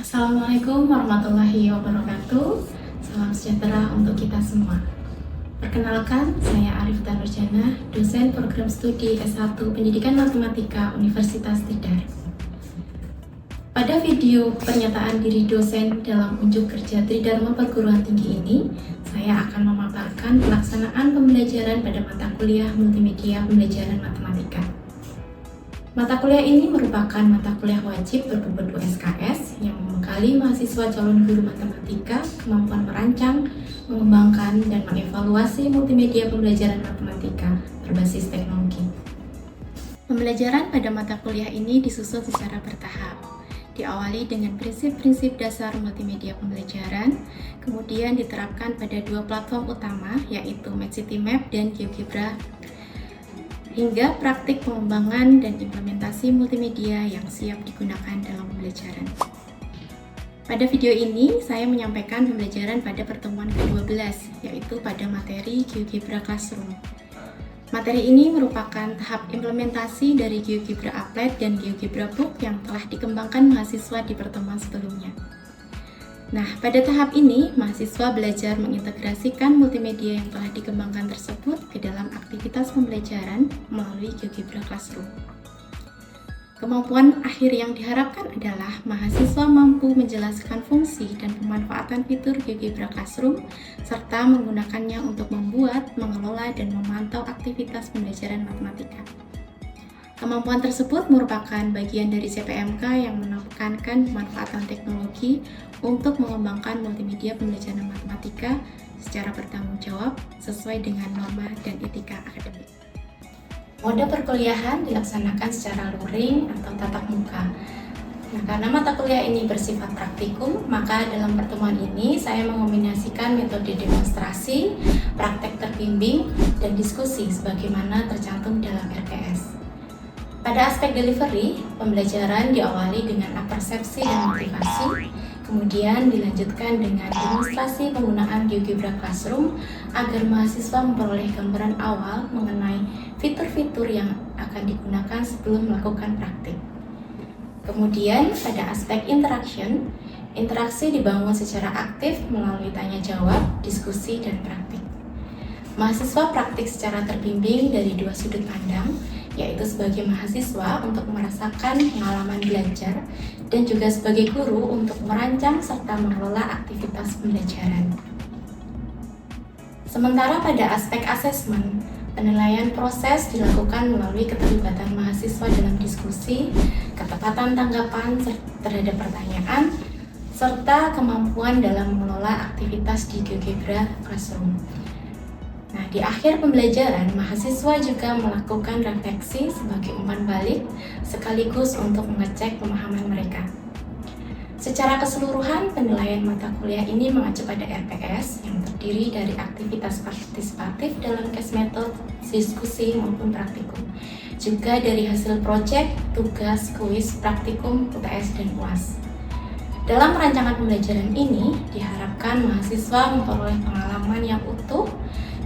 Assalamualaikum warahmatullahi wabarakatuh. Salam sejahtera untuk kita semua. Perkenalkan, saya Arifta Nurjana, dosen program studi S1 Pendidikan Matematika Universitas Tidar. Pada video pernyataan diri dosen dalam unjuk kerja Tridharma Perguruan Tinggi ini, saya akan memaparkan pelaksanaan pembelajaran pada mata kuliah Multimedia Pembelajaran Matematika. Mata kuliah ini merupakan mata kuliah wajib berbobot USKS yang membekali mahasiswa calon guru matematika kemampuan merancang, mengembangkan, dan mengevaluasi multimedia pembelajaran matematika berbasis teknologi. Pembelajaran pada mata kuliah ini disusun secara bertahap, diawali dengan prinsip-prinsip dasar multimedia pembelajaran, kemudian diterapkan pada dua platform utama yaitu MathCityMap dan GeoGebra, hingga praktik pengembangan dan implementasi multimedia yang siap digunakan dalam pembelajaran. Pada video ini, saya menyampaikan pembelajaran pada pertemuan ke-12, yaitu pada materi GeoGebra Classroom. Materi ini merupakan tahap implementasi dari GeoGebra Applet dan GeoGebra Book yang telah dikembangkan mahasiswa di pertemuan sebelumnya. Nah, pada tahap ini, mahasiswa belajar mengintegrasikan multimedia yang telah dikembangkan tersebut ke dalam aktivitas pembelajaran melalui GeoGebra Classroom. Kemampuan akhir yang diharapkan adalah mahasiswa mampu menjelaskan fungsi dan pemanfaatan fitur GeoGebra Classroom, serta menggunakannya untuk membuat, mengelola, dan memantau aktivitas pembelajaran matematika. Kemampuan tersebut merupakan bagian dari CPMK yang menekankan pemanfaatan teknologi untuk mengembangkan multimedia pembelajaran matematika secara bertanggung jawab sesuai dengan norma dan etika akademik. Mode perkuliahan dilaksanakan secara luring atau tatap muka. Nah, karena mata kuliah ini bersifat praktikum, maka dalam pertemuan ini saya mengombinasikan metode demonstrasi, praktek terbimbing, dan diskusi sebagaimana tercantum dalam RPS. Pada aspek delivery, pembelajaran diawali dengan apersepsi dan motivasi, kemudian dilanjutkan dengan demonstrasi penggunaan GeoGebra Classroom agar mahasiswa memperoleh gambaran awal mengenai fitur-fitur yang akan digunakan sebelum melakukan praktik. Kemudian, pada aspek interaction, interaksi dibangun secara aktif melalui tanya jawab, diskusi, dan praktik. Mahasiswa praktik secara terbimbing dari dua sudut pandang, yaitu sebagai mahasiswa untuk merasakan pengalaman belajar dan juga sebagai guru untuk merancang serta mengelola aktivitas pembelajaran. Sementara pada aspek asesmen, penilaian proses dilakukan melalui keterlibatan mahasiswa dalam diskusi, ketepatan tanggapan terhadap pertanyaan, serta kemampuan dalam mengelola aktivitas di GeoGebra Classroom. Nah, di akhir pembelajaran, mahasiswa juga melakukan refleksi sebagai umpan balik sekaligus untuk mengecek pemahaman mereka. Secara keseluruhan, penilaian mata kuliah ini mengacu pada RPS yang terdiri dari aktivitas partisipatif dalam case method, diskusi maupun praktikum. Juga dari hasil proyek, tugas, kuis, praktikum, UTS, dan UAS. Dalam rancangan pembelajaran ini, diharapkan mahasiswa memperoleh pengalaman yang utuh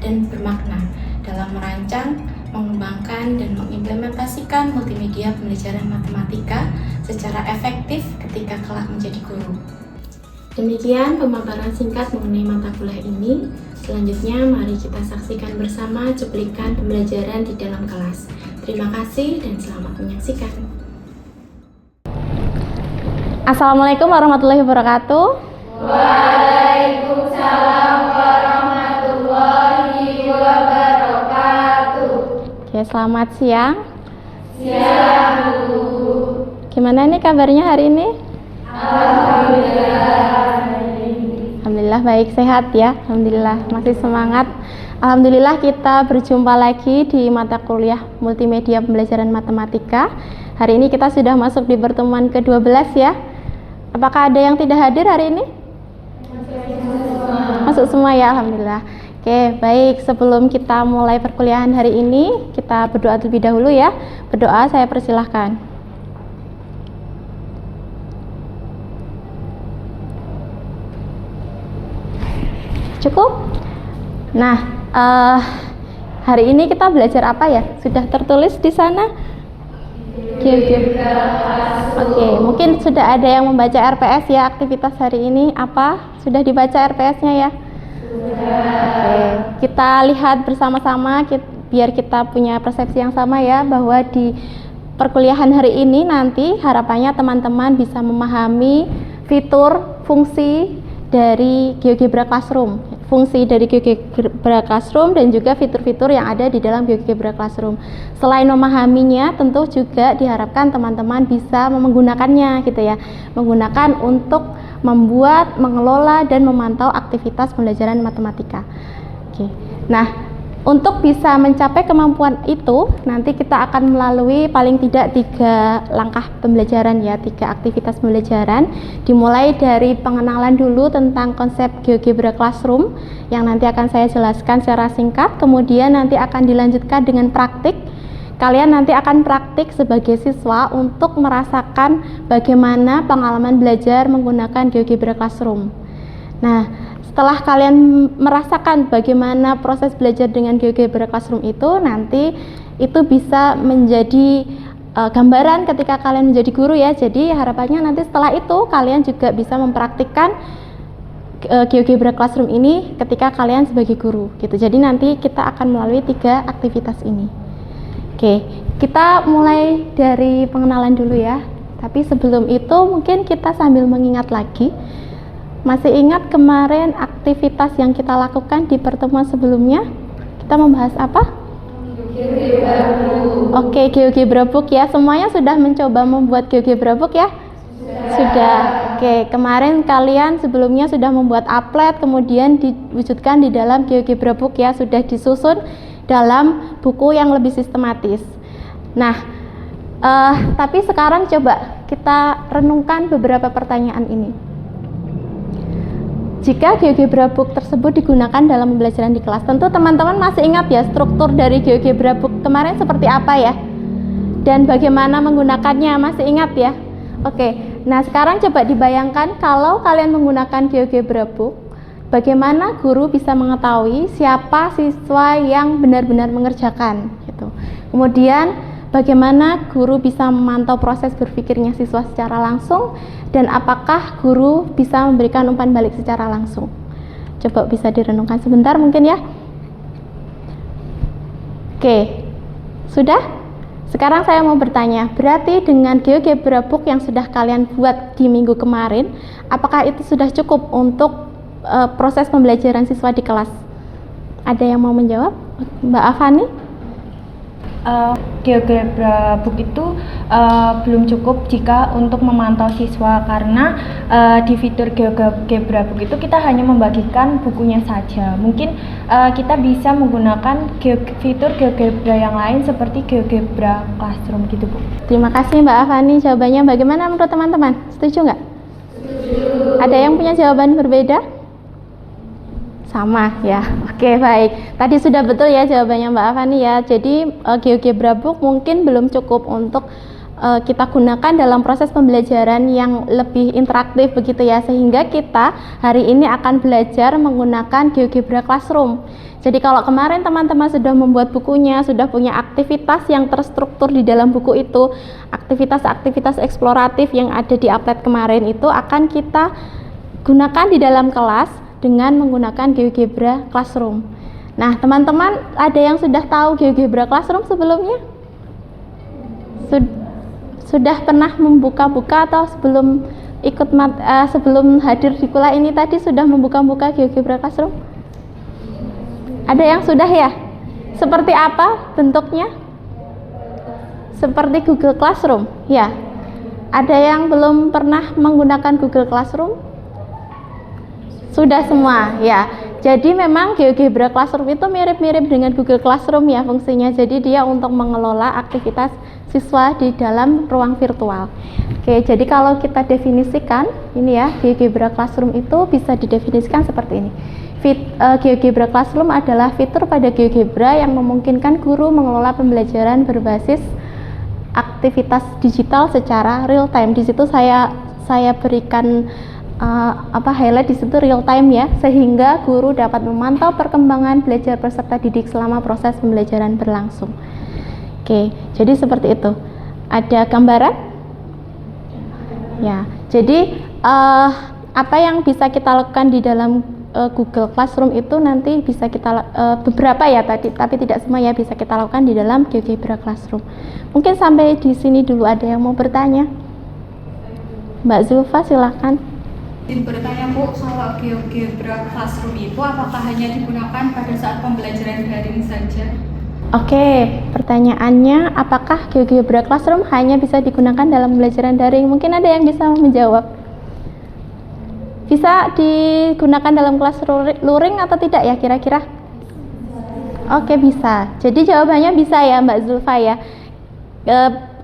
dan bermakna dalam merancang, mengembangkan, dan mengimplementasikan multimedia pembelajaran matematika secara efektif ketika kelak menjadi guru. Demikian pemaparan singkat mengenai mata kuliah ini. Selanjutnya, mari kita saksikan bersama cuplikan pembelajaran di dalam kelas. Terima kasih dan selamat menyaksikan. Assalamualaikum warahmatullahi wabarakatuh. Waalaikumsalam warahmatullahi wabarakatuh. Oke, selamat siang. Siang, Bu. Gimana nih kabarnya hari ini? Alhamdulillah. Alhamdulillah baik, sehat ya. Alhamdulillah masih semangat. Alhamdulillah kita berjumpa lagi di mata kuliah Multimedia Pembelajaran Matematika. Hari ini kita sudah masuk di pertemuan ke-12 ya. Apakah ada yang tidak hadir hari ini? Masuk semua ya, alhamdulillah. Oke, baik. Sebelum kita mulai perkuliahan hari ini, kita berdoa terlebih dahulu ya. Berdoa, saya persilahkan. Cukup? Nah, hari ini kita belajar apa ya? Sudah tertulis di sana? GeoGebra Classroom. Oke, mungkin sudah ada yang membaca RPS ya aktivitas hari ini. Apa? Sudah dibaca RPS-nya ya? Sudah. Oke, kita lihat bersama-sama biar kita punya persepsi yang sama ya, bahwa di perkuliahan hari ini nanti harapannya teman-teman bisa memahami fitur, fungsi dari GeoGebra Classroom, fungsi dari GeoGebra Classroom dan juga fitur-fitur yang ada di dalam GeoGebra Classroom. Selain memahaminya, tentu juga diharapkan teman-teman bisa menggunakannya gitu ya, menggunakan untuk membuat, mengelola dan memantau aktivitas pembelajaran matematika. Oke. Nah, untuk bisa mencapai kemampuan itu, nanti kita akan melalui paling tidak 3 langkah pembelajaran ya, 3 aktivitas pembelajaran. Dimulai dari pengenalan dulu tentang konsep GeoGebra Classroom yang nanti akan saya jelaskan secara singkat, kemudian nanti akan dilanjutkan dengan praktik. Kalian nanti akan praktik sebagai siswa untuk merasakan bagaimana pengalaman belajar menggunakan GeoGebra Classroom. Nah, setelah kalian merasakan bagaimana proses belajar dengan GeoGebra Classroom itu, nanti itu bisa menjadi gambaran ketika kalian menjadi guru ya. Jadi harapannya nanti setelah itu kalian juga bisa mempraktikkan GeoGebra Classroom ini ketika kalian sebagai guru gitu. Jadi nanti kita akan melalui 3 aktivitas ini. Oke, kita mulai dari pengenalan dulu ya. Tapi sebelum itu mungkin kita sambil mengingat lagi. Masih ingat kemarin aktivitas yang kita lakukan di pertemuan sebelumnya? Kita membahas apa? GeoGebra Book. Oke, GeoGebra Book ya. Semuanya sudah mencoba membuat GeoGebra Book ya? Sudah. Oke, kemarin kalian sebelumnya sudah membuat applet, kemudian diwujudkan di dalam GeoGebra Book ya. Sudah disusun dalam buku yang lebih sistematis. Nah, tapi sekarang coba kita renungkan beberapa pertanyaan ini. Jika GeoGebra Book tersebut digunakan dalam pembelajaran di kelas, tentu teman-teman masih ingat ya struktur dari GeoGebra Book kemarin seperti apa ya? Dan bagaimana menggunakannya, masih ingat ya? Oke, nah sekarang coba dibayangkan kalau kalian menggunakan GeoGebra Book, bagaimana guru bisa mengetahui siapa siswa yang benar-benar mengerjakan gitu. Kemudian bagaimana guru bisa memantau proses berpikirnya siswa secara langsung, dan apakah guru bisa memberikan umpan balik secara langsung. Coba bisa direnungkan sebentar mungkin ya. Oke, sudah? Sekarang saya mau bertanya, berarti dengan GeoGebra Book yang sudah kalian buat di minggu kemarin, apakah itu sudah cukup untuk proses pembelajaran siswa di kelas? Ada yang mau menjawab? Mbak Afani? GeoGebra Book itu belum cukup jika untuk memantau siswa, karena di fitur GeoGebra Book itu kita hanya membagikan bukunya saja. Mungkin kita bisa menggunakan fitur GeoGebra yang lain seperti GeoGebra Classroom gitu, Bu. Terima kasih Mbak Afani. Jawabannya bagaimana menurut teman-teman? Setuju nggak? Setuju. Ada yang punya jawaban berbeda? Sama ya. Oke, baik. Tadi sudah betul ya jawabannya Mbak Afani ya. Jadi GeoGebra Book mungkin belum cukup untuk kita gunakan dalam proses pembelajaran yang lebih interaktif begitu ya, sehingga kita hari ini akan belajar menggunakan GeoGebra Classroom. Jadi kalau kemarin teman-teman sudah membuat bukunya, sudah punya aktivitas yang terstruktur di dalam buku itu, aktivitas-aktivitas eksploratif yang ada di applet kemarin itu akan kita gunakan di dalam kelas dengan menggunakan GeoGebra Classroom. Nah, teman-teman ada yang sudah tahu GeoGebra Classroom sebelumnya? Sudah pernah membuka-buka atau sebelum sebelum hadir di kuliah ini tadi sudah membuka-buka GeoGebra Classroom? Ada yang sudah ya? Seperti apa bentuknya? Seperti Google Classroom? Ya. Ada yang belum pernah menggunakan Google Classroom? Sudah semua ya. Jadi memang GeoGebra Classroom itu mirip-mirip dengan Google Classroom ya fungsinya. Jadi dia untuk mengelola aktivitas siswa di dalam ruang virtual. Oke, jadi kalau kita definisikan ini ya, GeoGebra Classroom itu bisa didefinisikan seperti ini. GeoGebra Classroom adalah fitur pada GeoGebra yang memungkinkan guru mengelola pembelajaran berbasis aktivitas digital secara real time. Di situ saya berikan highlight di situ real time ya, sehingga guru dapat memantau perkembangan belajar peserta didik selama proses pembelajaran berlangsung. Oke, jadi seperti itu. Ada gambaran? Ya, jadi apa yang bisa kita lakukan di dalam Google Classroom itu nanti bisa kita beberapa ya tadi, tapi tidak semua ya bisa kita lakukan di dalam GeoGebra Classroom. Mungkin sampai di sini dulu. Ada yang mau bertanya? Mbak Zulfa, silakan. Izin bertanya Bu, soal GeoGebra Classroom itu apakah hanya digunakan pada saat pembelajaran daring saja? Oke, pertanyaannya apakah GeoGebra Classroom hanya bisa digunakan dalam pembelajaran daring? Mungkin ada yang bisa menjawab. Bisa digunakan dalam kelas luring atau tidak ya kira-kira? Oke, bisa. Jadi jawabannya bisa ya Mbak Zulfa ya.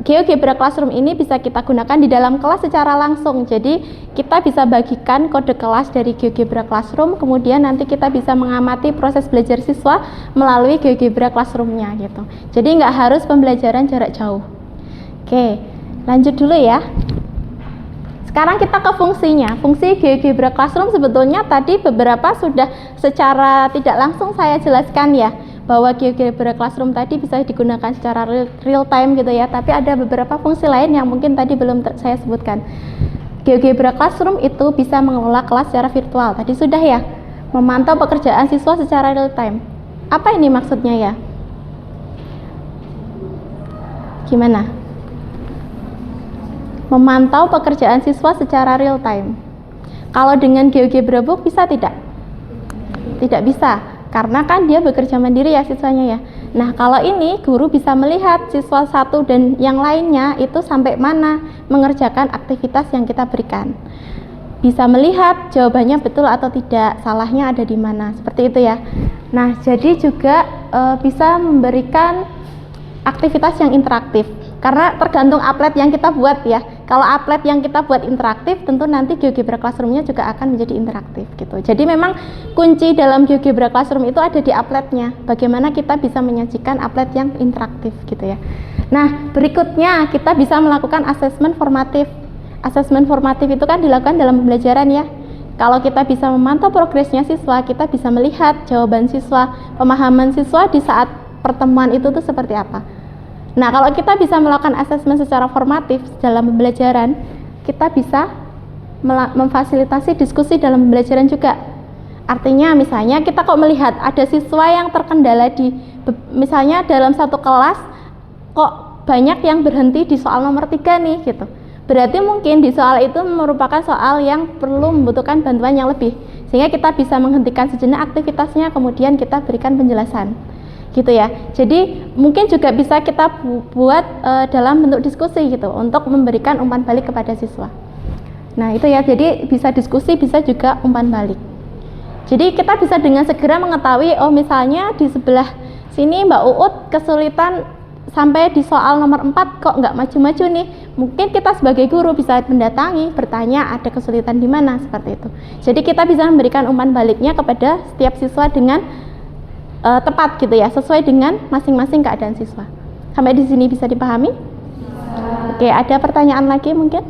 GeoGebra Classroom ini bisa kita gunakan di dalam kelas secara langsung. Jadi kita bisa bagikan kode kelas dari GeoGebra Classroom, kemudian nanti kita bisa mengamati proses belajar siswa melalui GeoGebra Classroom-nya gitu. Jadi nggak harus pembelajaran jarak jauh. Oke, lanjut dulu ya. Sekarang kita ke fungsinya. Fungsi GeoGebra Classroom sebetulnya tadi beberapa sudah secara tidak langsung saya jelaskan ya, bahwa GeoGebra Classroom tadi bisa digunakan secara real time gitu ya, tapi ada beberapa fungsi lain yang mungkin tadi belum saya sebutkan. GeoGebra Classroom itu bisa mengelola kelas secara virtual, tadi sudah ya, memantau pekerjaan siswa secara real time. Apa ini maksudnya ya? Gimana? Memantau pekerjaan siswa secara real time. Kalau dengan GeoGebra Book bisa tidak? Tidak bisa, karena kan dia bekerja mandiri ya siswanya ya. Nah, kalau ini guru bisa melihat siswa satu dan yang lainnya itu sampai mana mengerjakan aktivitas yang kita berikan. Bisa melihat jawabannya betul atau tidak, salahnya ada di mana, seperti itu ya. Nah, jadi juga bisa memberikan aktivitas yang interaktif. Karena tergantung applet yang kita buat ya. Kalau applet yang kita buat interaktif, tentu nanti GeoGebra Classroom-nya juga akan menjadi interaktif gitu. Jadi memang kunci dalam GeoGebra Classroom itu ada di appletnya. Bagaimana kita bisa menyajikan applet yang interaktif gitu ya. Nah, berikutnya kita bisa melakukan asesmen formatif. Asesmen formatif itu kan dilakukan dalam pembelajaran ya. Kalau kita bisa memantau progresnya siswa, kita bisa melihat jawaban siswa, pemahaman siswa di saat pertemuan itu tuh seperti apa. Nah, kalau kita bisa melakukan asesmen secara formatif dalam pembelajaran, kita bisa memfasilitasi diskusi dalam pembelajaran juga. Artinya misalnya kita kok melihat ada siswa yang terkendala misalnya dalam satu kelas kok banyak yang berhenti di soal nomor 3 nih gitu. Berarti mungkin di soal itu merupakan soal yang perlu membutuhkan bantuan yang lebih. Sehingga kita bisa menghentikan sejenak aktivitasnya, kemudian kita berikan penjelasan. Gitu ya. Jadi mungkin juga bisa kita buat dalam bentuk diskusi gitu untuk memberikan umpan balik kepada siswa. Nah, itu ya. Jadi bisa diskusi, bisa juga umpan balik. Jadi kita bisa dengan segera mengetahui, oh misalnya di sebelah sini Mbak Uut kesulitan sampai di soal nomor 4 kok nggak maju-maju nih. Mungkin kita sebagai guru bisa mendatangi, bertanya ada kesulitan di mana, seperti itu. Jadi kita bisa memberikan umpan baliknya kepada setiap siswa dengan tepat gitu ya, sesuai dengan masing-masing keadaan siswa. Sampai di sini bisa dipahami? Oke, ada pertanyaan lagi mungkin?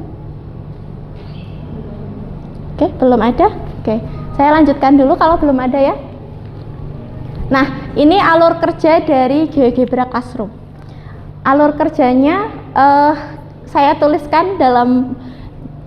Oke, belum ada? Oke, saya lanjutkan dulu kalau belum ada ya. Nah, ini alur kerja dari GeoGebra Classroom. Alur kerjanya saya tuliskan dalam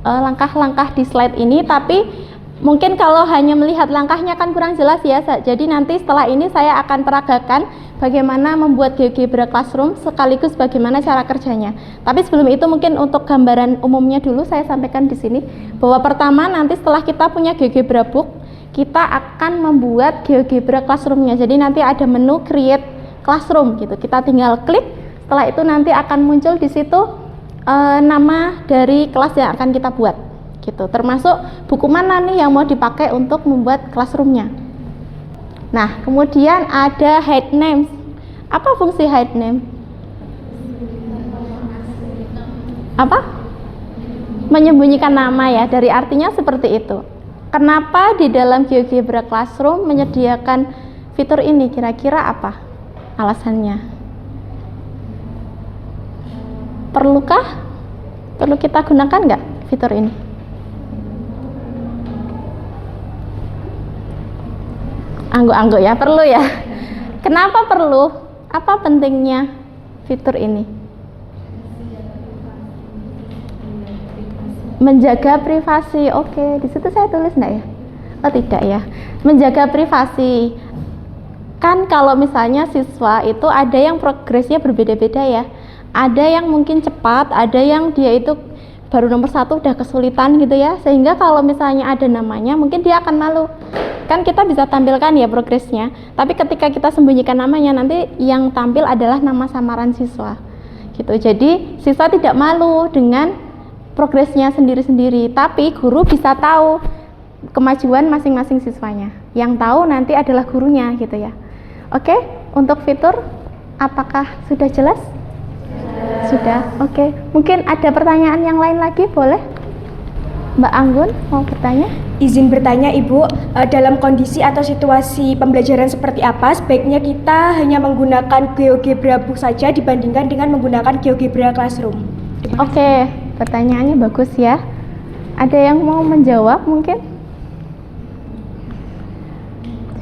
langkah-langkah di slide ini, tapi mungkin kalau hanya melihat langkahnya kan kurang jelas ya. Jadi nanti setelah ini saya akan peragakan bagaimana membuat GeoGebra Classroom sekaligus bagaimana cara kerjanya. Tapi sebelum itu mungkin untuk gambaran umumnya dulu saya sampaikan di sini bahwa pertama nanti setelah kita punya GeoGebra Book, kita akan membuat GeoGebra Classroom-nya. Jadi nanti ada menu Create Classroom gitu. Kita tinggal klik, setelah itu nanti akan muncul di situ nama dari kelas yang akan kita buat. Gitu. Termasuk buku mana nih yang mau dipakai untuk membuat classroom-nya. Nah, kemudian ada hide names. Apa fungsi hide name? Apa? Menyembunyikan nama ya, dari artinya seperti itu. Kenapa di dalam GeoGebra Classroom menyediakan fitur ini? Kira-kira apa alasannya? Perlukah? Perlu kita gunakan nggak fitur ini? Angguk-angguk ya, perlu ya. Kenapa perlu? Apa pentingnya fitur ini? menjaga privasi. Oke, di situ saya tulis enggak ya? Oh tidak ya. Menjaga privasi. Kan kalau misalnya siswa itu ada yang progresnya berbeda-beda ya. Ada yang mungkin cepat, ada yang dia itu baru nomor 1 udah kesulitan gitu ya. Sehingga kalau misalnya ada namanya mungkin dia akan malu. Kan kita bisa tampilkan ya progresnya. Tapi ketika kita sembunyikan namanya, nanti yang tampil adalah nama samaran siswa. Gitu. Jadi siswa tidak malu dengan progresnya sendiri-sendiri, tapi guru bisa tahu kemajuan masing-masing siswanya. Yang tahu nanti adalah gurunya gitu ya. Oke, untuk fitur apakah sudah jelas? Sudah. Oke. Mungkin ada pertanyaan yang lain lagi, boleh? Mbak Anggun mau bertanya? Izin bertanya Ibu, dalam kondisi atau situasi pembelajaran seperti apa sebaiknya kita hanya menggunakan GeoGebra Book saja dibandingkan dengan menggunakan GeoGebra Classroom? Oke, pertanyaannya bagus ya. Ada yang mau menjawab mungkin?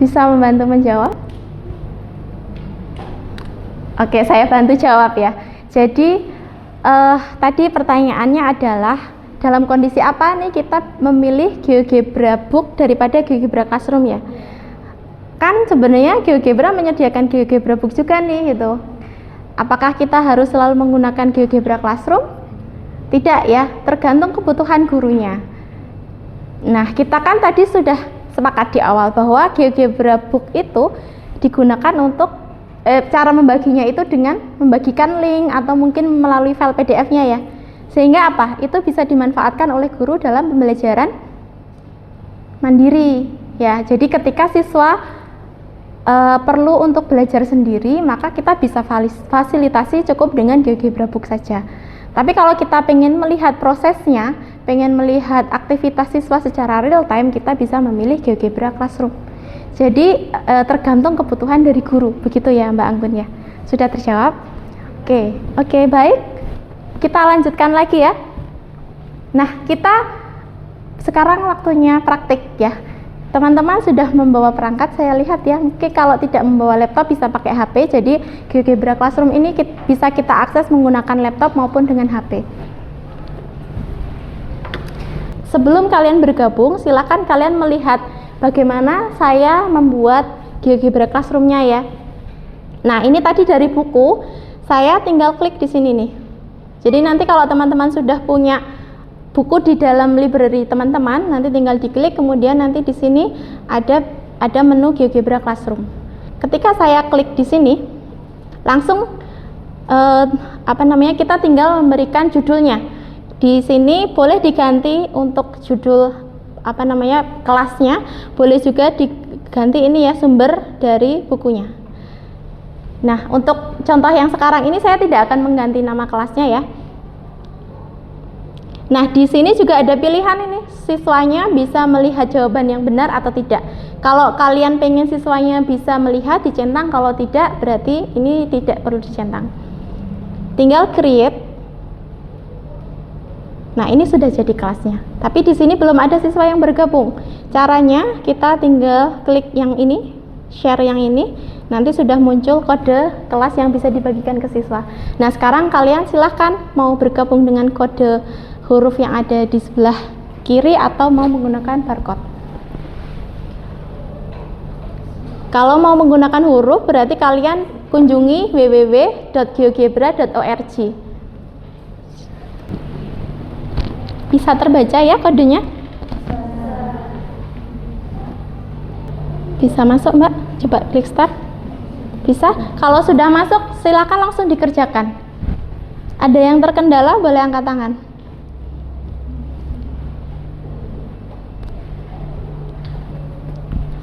Bisa membantu menjawab? Oke, saya bantu jawab ya. Jadi tadi pertanyaannya adalah dalam kondisi apa nih kita memilih GeoGebra Book daripada GeoGebra Classroom ya? Kan sebenarnya GeoGebra menyediakan GeoGebra Book juga nih gitu. Apakah kita harus selalu menggunakan GeoGebra Classroom? Tidak ya, tergantung kebutuhan gurunya. Nah, kita kan tadi sudah sepakat di awal bahwa GeoGebra Book itu digunakan untuk cara membaginya itu dengan membagikan link atau mungkin melalui file PDF-nya ya. Sehingga apa? Itu bisa dimanfaatkan oleh guru dalam pembelajaran mandiri ya. Jadi ketika siswa perlu untuk belajar sendiri, maka kita bisa fasilitasi cukup dengan GeoGebra Book saja. Tapi kalau kita pengen melihat prosesnya, pengen melihat aktivitas siswa secara real time, kita bisa memilih GeoGebra Classroom. Jadi tergantung kebutuhan dari guru, begitu ya Mbak Anggun ya. Sudah terjawab? Oke, baik. Kita lanjutkan lagi ya. Nah, kita sekarang waktunya praktik ya. Teman-teman sudah membawa perangkat, saya lihat ya. Mungkin kalau tidak membawa laptop bisa pakai HP. Jadi GeoGebra Classroom ini bisa kita akses menggunakan laptop maupun dengan HP. Sebelum kalian bergabung, silakan kalian melihat bagaimana saya membuat GeoGebra Classroom-nya ya. Nah, ini tadi dari buku, saya tinggal klik di sini nih. Jadi nanti kalau teman-teman sudah punya buku di dalam library teman-teman, nanti tinggal diklik, kemudian nanti di sini ada menu GeoGebra Classroom. Ketika saya klik di sini, langsung kita tinggal memberikan judulnya. Di sini boleh diganti untuk judul kelasnya, boleh juga diganti ini ya sumber dari bukunya. Nah, untuk contoh yang sekarang ini saya tidak akan mengganti nama kelasnya ya. Nah, di sini juga ada pilihan ini, siswanya bisa melihat jawaban yang benar atau tidak. Kalau kalian pengen siswanya bisa melihat, dicentang, kalau tidak berarti ini tidak perlu dicentang. Tinggal create. Nah, ini sudah jadi kelasnya. Tapi di sini belum ada siswa yang bergabung. Caranya kita tinggal klik yang ini, share yang ini. Nanti sudah muncul kode kelas yang bisa dibagikan ke siswa. Nah, sekarang kalian silahkan mau bergabung dengan kode huruf yang ada di sebelah kiri atau mau menggunakan barcode. Kalau mau menggunakan huruf berarti kalian kunjungi www.geogebra.org. Bisa terbaca ya kodenya? Bisa masuk Mbak? Coba klik start. Bisa? Kalau sudah masuk, silakan langsung dikerjakan. Ada yang terkendala, boleh angkat tangan.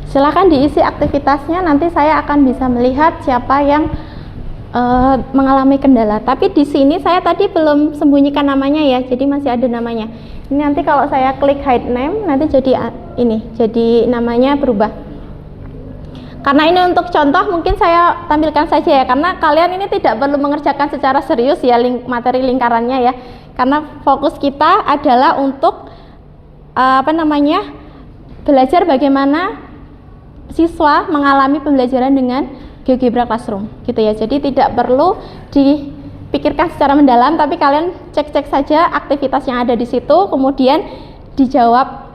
Silakan diisi aktivitasnya, nanti saya akan bisa melihat siapa yang mengalami kendala. Tapi di sini saya tadi belum sembunyikan namanya ya, jadi masih ada namanya. Ini nanti kalau saya klik hide name, nanti jadi jadi namanya berubah. Karena ini untuk contoh mungkin saya tampilkan saja ya, karena kalian ini tidak perlu mengerjakan secara serius ya materi lingkarannya ya. Karena fokus kita adalah untuk belajar bagaimana siswa mengalami pembelajaran dengan GeoGebra Classroom gitu ya. Jadi tidak perlu pikirkan secara mendalam, tapi kalian cek-cek saja aktivitas yang ada di situ, kemudian dijawab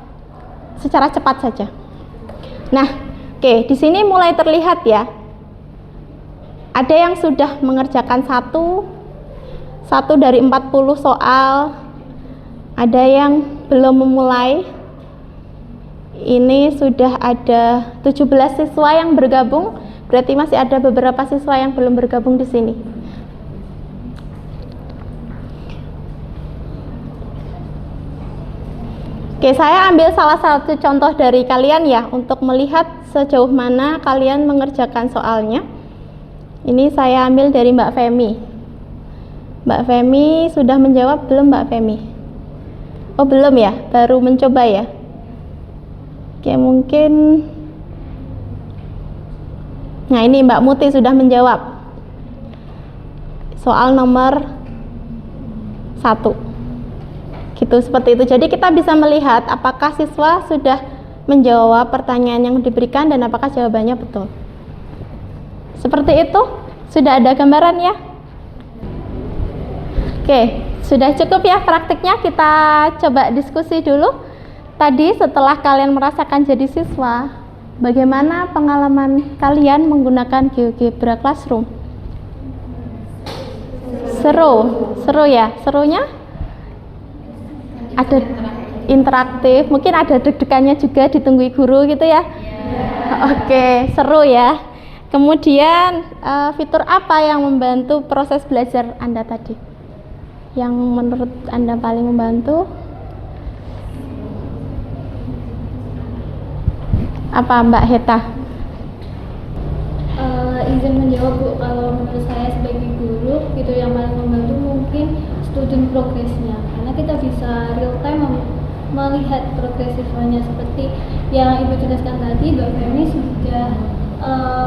secara cepat saja. Nah, oke, di sini mulai terlihat ya. Ada yang sudah mengerjakan satu dari 40 soal. Ada yang belum memulai. Ini sudah ada 17 siswa yang bergabung, berarti masih ada beberapa siswa yang belum bergabung di sini. Oke, saya ambil salah satu contoh dari kalian ya, untuk melihat sejauh mana kalian mengerjakan soalnya. Ini saya ambil dari Mbak Femi. Mbak Femi sudah menjawab belum Mbak Femi? Oh belum ya, baru mencoba ya. Oke, mungkin. Nah, ini Mbak Muti sudah menjawab. Soal nomor 1. Gitu, seperti itu. Jadi kita bisa melihat apakah siswa sudah menjawab pertanyaan yang diberikan dan apakah jawabannya betul. Seperti itu. Sudah ada gambaran ya? Oke, sudah cukup ya praktiknya. Kita coba diskusi dulu. Tadi setelah kalian merasakan jadi siswa, bagaimana pengalaman kalian menggunakan GeoGebra Classroom? Seru ya? Serunya? Ada interaktif, mungkin ada deg-degannya juga, ditunggui guru gitu ya? Oke, seru ya. Kemudian fitur apa yang membantu proses belajar Anda tadi? Yang menurut Anda paling membantu? Apa Mbak Heta? Izin menjawab Bu, kalau menurut saya sebagai guru, fitur yang paling membantu mungkin student progress-nya, karena kita bisa real time melihat progres siswanya. Seperti yang Ibu jelaskan tadi, Mbak Femi sudah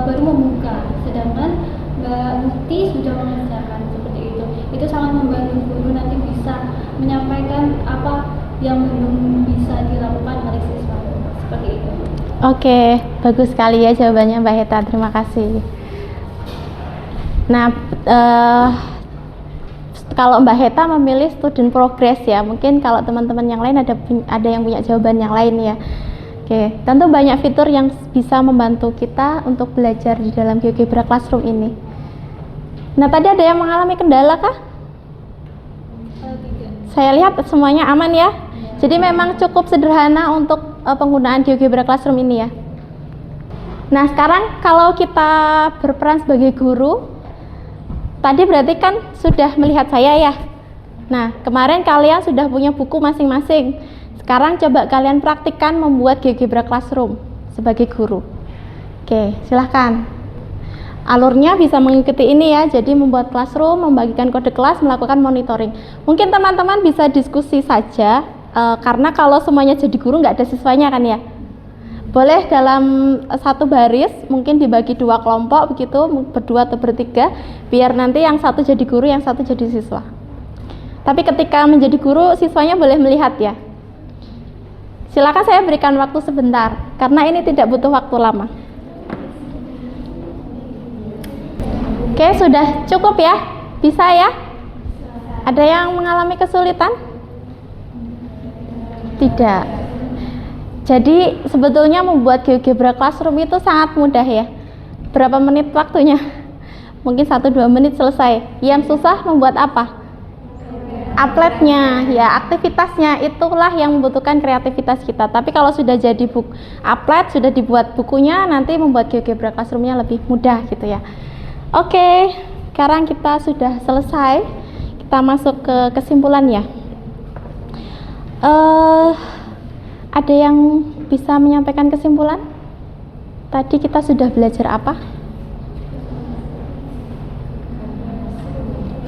baru membuka, sedangkan Mbak Muti sudah mengerjakan, seperti itu. Itu sangat membantu guru nanti bisa menyampaikan apa yang belum bisa dilakukan oleh siswa, seperti itu. Oke, bagus sekali ya jawabannya Mbak Heta, terima kasih. Nah, kalau Mbak Heta memilih student progress ya, mungkin kalau teman-teman yang lain ada yang punya jawaban yang lain ya. Oke, tentu banyak fitur yang bisa membantu kita untuk belajar di dalam GeoGebra Classroom ini. Nah, tadi ada yang mengalami kendala kah? Tidak. Saya lihat semuanya aman ya. Jadi memang cukup sederhana untuk penggunaan GeoGebra Classroom ini ya. Nah, sekarang kalau kita berperan sebagai guru, tadi berarti kan sudah melihat saya ya. Nah, kemarin kalian sudah punya buku masing-masing. Sekarang coba kalian praktikkan membuat GeoGebra Classroom sebagai guru. Oke, silahkan. Alurnya bisa mengikuti ini ya, jadi membuat classroom, membagikan kode kelas, melakukan monitoring. Mungkin teman-teman bisa diskusi saja, karena kalau semuanya jadi guru nggak ada siswanya kan ya. Boleh dalam satu baris, mungkin dibagi 2 kelompok begitu, berdua atau bertiga, biar nanti yang satu jadi guru, yang satu jadi siswa. Tapi ketika menjadi guru, siswanya boleh melihat ya. Silakan, saya berikan waktu sebentar, karena ini tidak butuh waktu lama. Oke, sudah cukup ya? Bisa ya? Ada yang mengalami kesulitan? Tidak. Jadi sebetulnya membuat GeoGebra Classroom itu sangat mudah ya. Berapa menit waktunya? Mungkin 1-2 menit selesai. Yang susah membuat apa? Appletnya, ya aktivitasnya, itulah yang membutuhkan kreativitas kita. Tapi kalau sudah jadi applet, sudah dibuat bukunya, nanti membuat GeoGebra Classroom-nya lebih mudah gitu ya. Oke, sekarang kita sudah selesai. Kita masuk ke kesimpulan ya. Ada yang bisa menyampaikan kesimpulan? Tadi kita sudah belajar apa?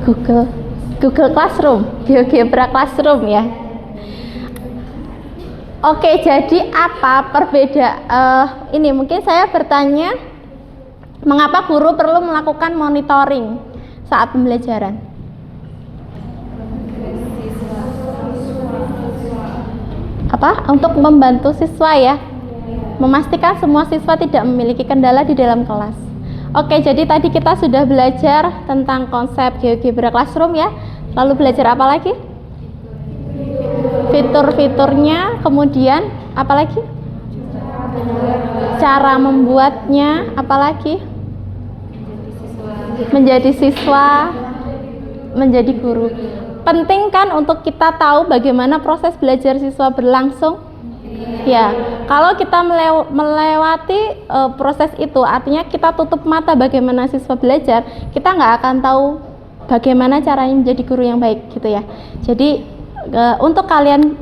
Google Classroom, GeoGebra Classroom ya. Oke, jadi apa perbedaan? Ini mungkin saya bertanya, mengapa guru perlu melakukan monitoring saat pembelajaran? Apa? Untuk membantu siswa ya, memastikan semua siswa tidak memiliki kendala di dalam kelas. Oke, jadi tadi kita sudah belajar tentang konsep GeoGebra Classroom ya. Lalu belajar apa lagi? Fitur-fiturnya, kemudian apa lagi? Cara membuatnya, apa lagi? Menjadi siswa, menjadi guru. Penting kan untuk kita tahu bagaimana proses belajar siswa berlangsung? Ya, kalau kita melewati proses itu, artinya kita tutup mata bagaimana siswa belajar, kita nggak akan tahu bagaimana caranya menjadi guru yang baik gitu ya. Jadi untuk kalian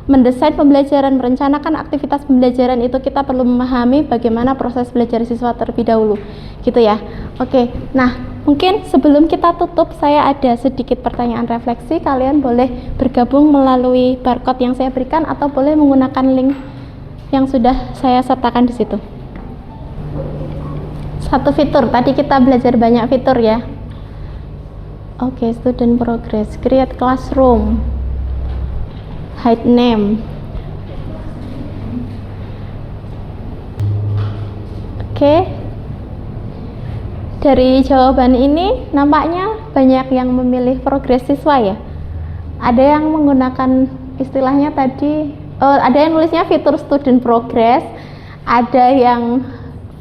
mendesain pembelajaran, merencanakan aktivitas pembelajaran itu, kita perlu memahami bagaimana proses belajar siswa terlebih dahulu gitu ya. Oke, nah mungkin sebelum kita tutup, saya ada sedikit pertanyaan refleksi. Kalian boleh bergabung melalui barcode yang saya berikan atau boleh menggunakan link yang sudah saya sertakan di situ. Satu fitur, tadi kita belajar banyak fitur ya. Oke, student progress, create classroom, hide name. Oke. Dari jawaban ini nampaknya banyak yang memilih progres siswa ya. Ada yang menggunakan istilahnya tadi, ada yang nulisnya fitur student progress, ada yang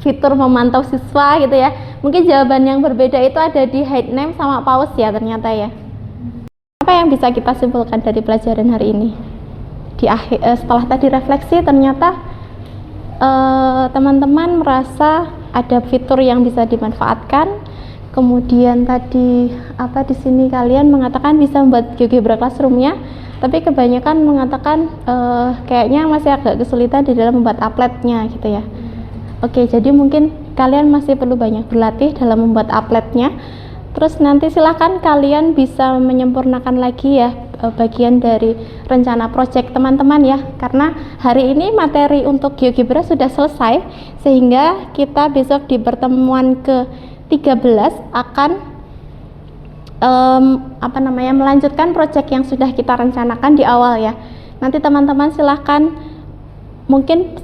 fitur memantau siswa gitu ya. Mungkin jawaban yang berbeda itu ada di hide name sama pause ya ternyata ya. Apa yang bisa kita simpulkan dari pelajaran hari ini? Di akhir, setelah tadi refleksi, ternyata teman-teman merasa ada fitur yang bisa dimanfaatkan. Kemudian tadi di sini kalian mengatakan bisa membuat GeoGebra Classroom-nya, tapi kebanyakan mengatakan kayaknya masih agak kesulitan di dalam membuat applet-nya gitu ya. Oke, jadi mungkin kalian masih perlu banyak berlatih dalam membuat applet-nya. Terus nanti silahkan kalian bisa menyempurnakan lagi ya bagian dari rencana proyek teman-teman ya, karena hari ini materi untuk GeoGebra sudah selesai, sehingga kita besok di pertemuan ke-13 akan melanjutkan proyek yang sudah kita rencanakan di awal ya. Nanti teman-teman silahkan mungkin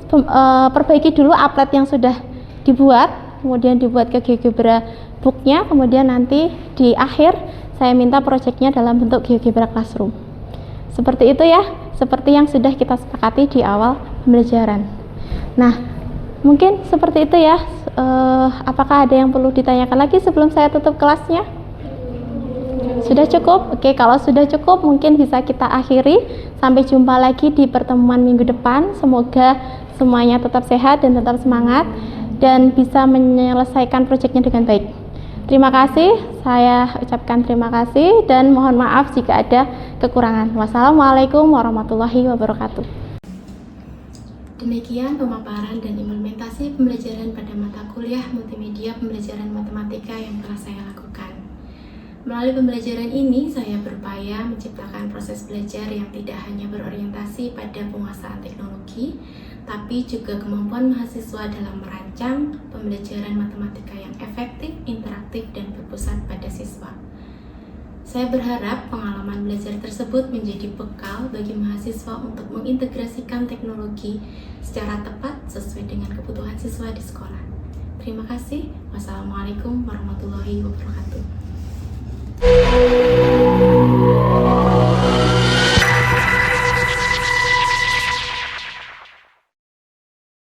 perbaiki dulu applet yang sudah dibuat, kemudian dibuat ke GeoGebra booknya, kemudian nanti di akhir saya minta proyeknya dalam bentuk GeoGebra Classroom. Seperti itu ya, seperti yang sudah kita sepakati di awal pembelajaran. Nah, mungkin seperti itu ya. Apakah ada yang perlu ditanyakan lagi sebelum saya tutup kelasnya? Sudah cukup? Oke, kalau sudah cukup mungkin bisa kita akhiri. Sampai jumpa lagi di pertemuan minggu depan. Semoga semuanya tetap sehat dan tetap semangat dan bisa menyelesaikan proyeknya dengan baik. Terima kasih, saya ucapkan terima kasih dan mohon maaf jika ada kekurangan. Wassalamualaikum warahmatullahi wabarakatuh. Demikian pemaparan dan implementasi pembelajaran pada mata kuliah multimedia pembelajaran matematika yang telah saya lakukan. Melalui pembelajaran ini, saya berupaya menciptakan proses belajar yang tidak hanya berorientasi pada penguasaan teknologi, tapi juga kemampuan mahasiswa dalam merancang pembelajaran matematika yang efektif, interaktif, dan berpusat pada siswa. Saya berharap pengalaman belajar tersebut menjadi bekal bagi mahasiswa untuk mengintegrasikan teknologi secara tepat sesuai dengan kebutuhan siswa di sekolah. Terima kasih. Wassalamualaikum warahmatullahi wabarakatuh.